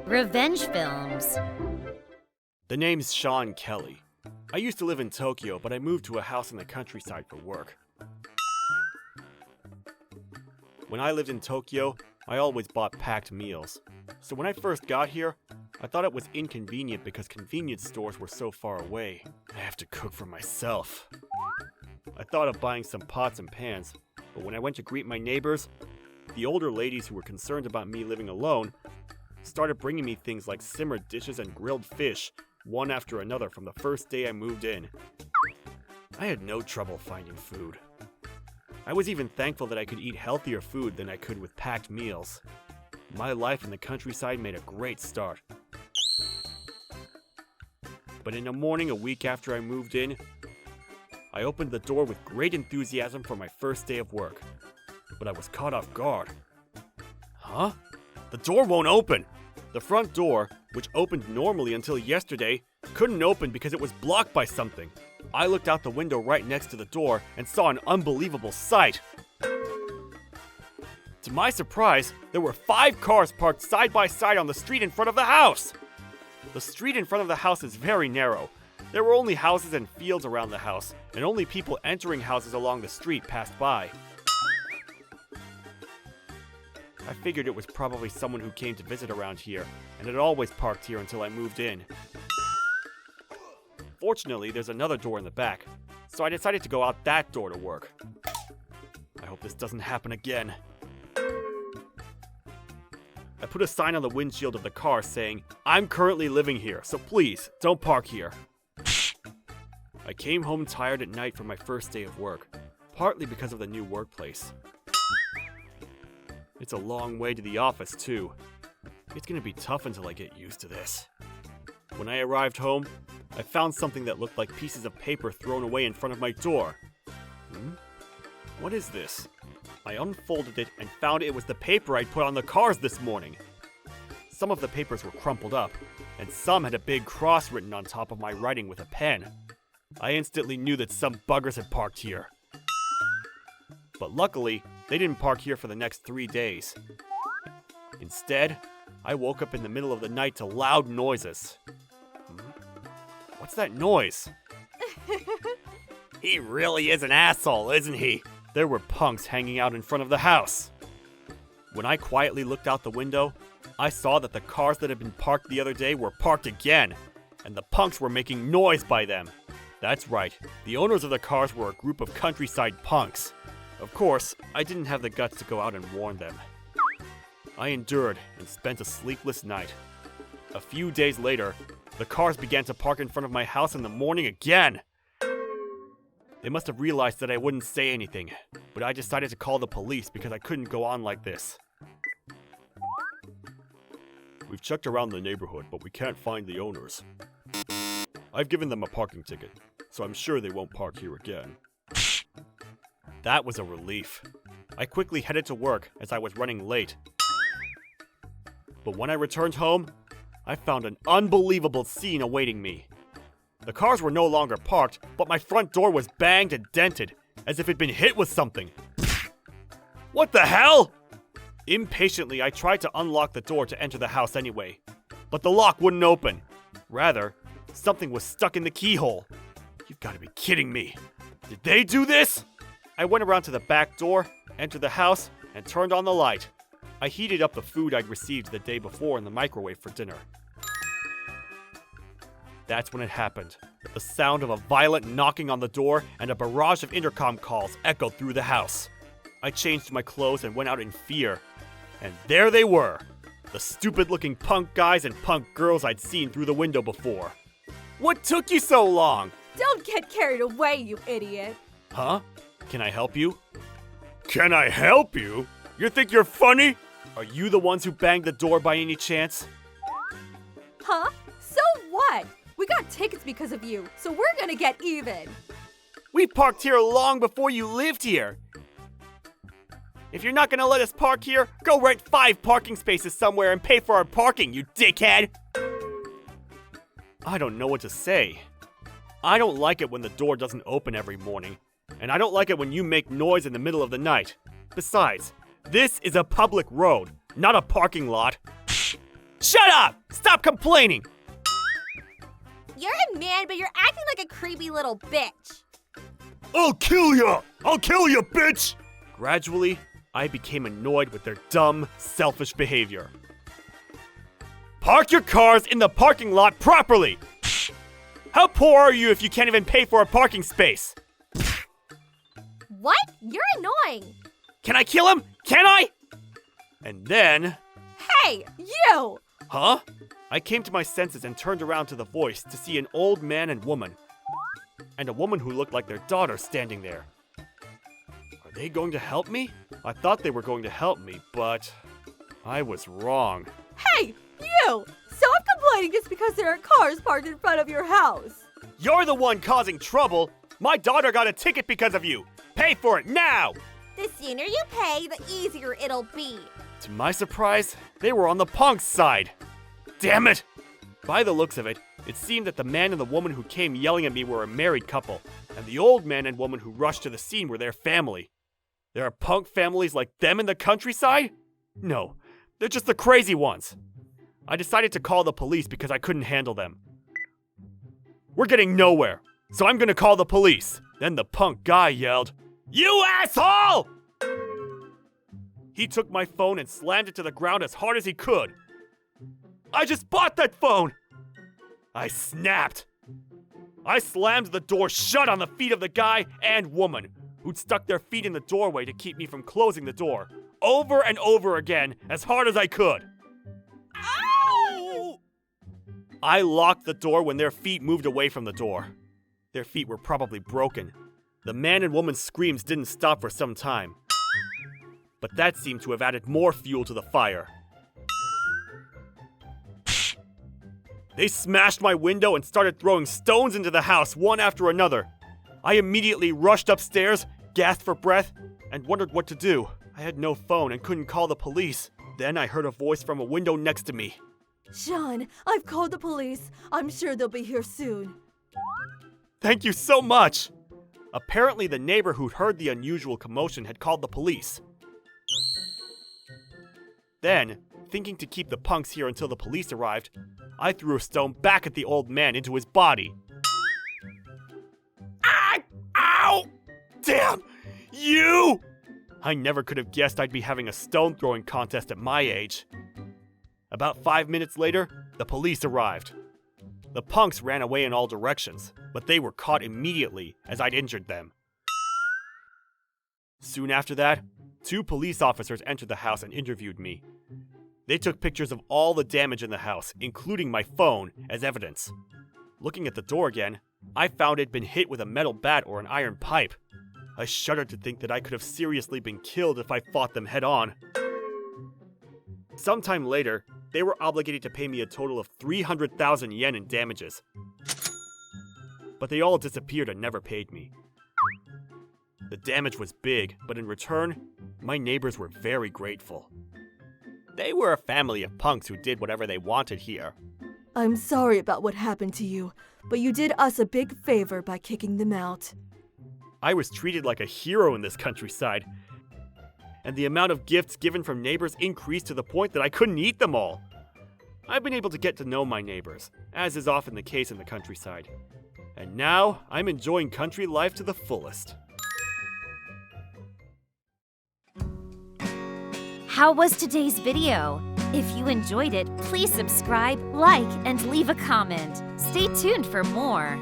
Revenge films. The name's Sean Kelly. I used to live in Tokyo, but I moved to a house in the countryside for work. When I lived in Tokyo, I always bought packed meals. So when I first got here, I thought it was inconvenient because convenience stores were so far away. I have to cook for myself. I thought of buying some pots and pans, but when I went to greet my neighbors, the older ladies who were concerned about me living alone started bringing me things like simmered dishes and grilled fish, one after another from the first day I moved in. I had no trouble finding food. I was even thankful that I could eat healthier food than I could with packed meals. My life in the countryside made a great start. But in the morning a week after I moved in, I opened the door with great enthusiasm for my first day of work. But I was caught off guard. Huh? The door won't open! The front door, which opened normally until yesterday, couldn't open because it was blocked by something. I looked out the window right next to the door and saw an unbelievable sight. To my surprise, there were 5 cars parked side by side on the street in front of the house. The street in front of the house is very narrow. There were only houses and fields around the house, and only people entering houses along the street passed by. I figured it was probably someone who came to visit around here, and had always parked here until I moved in. Fortunately, there's another door in the back, so I decided to go out that door to work. I hope this doesn't happen again. I put a sign on the windshield of the car saying, "I'm currently living here, so please, don't park here." I came home tired at night from my first day of work, partly because of the new workplace. It's a long way to the office, too. It's gonna be tough until I get used to this. When I arrived home, I found something that looked like pieces of paper thrown away in front of my door. What is this? I unfolded it and found it was the paper I'd put on the cars this morning. Some of the papers were crumpled up, and some had a big cross written on top of my writing with a pen. I instantly knew that some buggers had parked here. But luckily, they didn't park here for the next 3 days. Instead, I woke up in the middle of the night to loud noises. What's that noise? He really is an asshole, isn't he? There were punks hanging out in front of the house. When I quietly looked out the window, I saw that the cars that had been parked the other day were parked again, and the punks were making noise by them. That's right, the owners of the cars were a group of countryside punks. Of course, I didn't have the guts to go out and warn them. I endured and spent a sleepless night. A few days later, the cars began to park in front of my house in the morning again. They must have realized that I wouldn't say anything, but I decided to call the police because I couldn't go on like this. We've checked around the neighborhood, but we can't find the owners. I've given them a parking ticket, so I'm sure they won't park here again. That was a relief. I quickly headed to work as I was running late. But when I returned home, I found an unbelievable scene awaiting me. The cars were no longer parked, but my front door was banged and dented, as if it'd been hit with something. What the hell? Impatiently, I tried to unlock the door to enter the house anyway, but the lock wouldn't open. Rather, something was stuck in the keyhole. You've got to be kidding me. Did they do this? I went around to the back door, entered the house, and turned on the light. I heated up the food I'd received the day before in the microwave for dinner. That's when it happened. The sound of a violent knocking on the door and a barrage of intercom calls echoed through the house. I changed my clothes and went out in fear. And there they were, the stupid-looking punk guys and punk girls I'd seen through the window before. What took you so long? Don't get carried away, you idiot. Huh? Can I help you? Can I help you? You think you're funny? Are you the ones who banged the door by any chance? Huh? So what? We got tickets because of you, so we're gonna get even. We parked here long before you lived here. If you're not gonna let us park here, go rent 5 parking spaces somewhere and pay for our parking, you dickhead! I don't know what to say. I don't like it when the door doesn't open every morning, and I don't like it when you make noise in the middle of the night. Besides, This is a public road, not a parking lot. Shut up! Stop complaining! You're a man, but you're acting like a creepy little bitch. I'll kill ya! I'll kill ya, bitch! Gradually, I became annoyed with their dumb, selfish behavior. Park your cars in the parking lot properly! How poor are you if you can't even pay for a parking space? What? You're annoying. Can I kill him? Can I? And then... Hey, you! Huh? I came to my senses and turned around to the voice to see an old man and woman. And a woman who looked like their daughter standing there. Are they going to help me? I thought they were going to help me, but I was wrong. Hey, you! Stop complaining just because there are cars parked in front of your house. You're the one causing trouble. My daughter got a ticket because of you. Pay for it now! The sooner you pay, the easier it'll be. To my surprise, they were on the punk's side. Damn it! By the looks of it, it seemed that the man and the woman who came yelling at me were a married couple, and the old man and woman who rushed to the scene were their family. There are punk families like them in the countryside? No, they're just the crazy ones. I decided to call the police because I couldn't handle them. We're getting nowhere, so I'm gonna call the police. Then the punk guy yelled, "You asshole!" He took my phone and slammed it to the ground as hard as he could. I just bought that phone! I snapped. I slammed the door shut on the feet of the guy and woman, who'd stuck their feet in the doorway to keep me from closing the door, over and over again, as hard as I could. Ow! I locked the door when their feet moved away from the door. Their feet were probably broken. The man and woman's screams didn't stop for some time. But that seemed to have added more fuel to the fire. They smashed my window and started throwing stones into the house one after another. I immediately rushed upstairs, gasped for breath, and wondered what to do. I had no phone and couldn't call the police. Then I heard a voice from a window next to me. Sean, I've called the police. I'm sure they'll be here soon. Thank you so much! Apparently the neighbor who'd heard the unusual commotion had called the police. Then, thinking to keep the punks here until the police arrived, I threw a stone back at the old man into his body. Ah! Ow! Damn! You! I never could have guessed I'd be having a stone throwing contest at my age. About 5 minutes later, the police arrived. The punks ran away in all directions, but they were caught immediately as I'd injured them. Soon after that, 2 police officers entered the house and interviewed me. They took pictures of all the damage in the house, including my phone, as evidence. Looking at the door again, I found it'd been hit with a metal bat or an iron pipe. I shuddered to think that I could have seriously been killed if I fought them head-on. Sometime later, they were obligated to pay me a total of 300,000 yen in damages. But they all disappeared and never paid me. The damage was big, but in return, my neighbors were very grateful. They were a family of punks who did whatever they wanted here. I'm sorry about what happened to you, but you did us a big favor by kicking them out. I was treated like a hero in this countryside, and the amount of gifts given from neighbors increased to the point that I couldn't eat them all. I've been able to get to know my neighbors, as is often the case in the countryside. And now, I'm enjoying country life to the fullest. How was today's video? If you enjoyed it, please subscribe, like, and leave a comment. Stay tuned for more.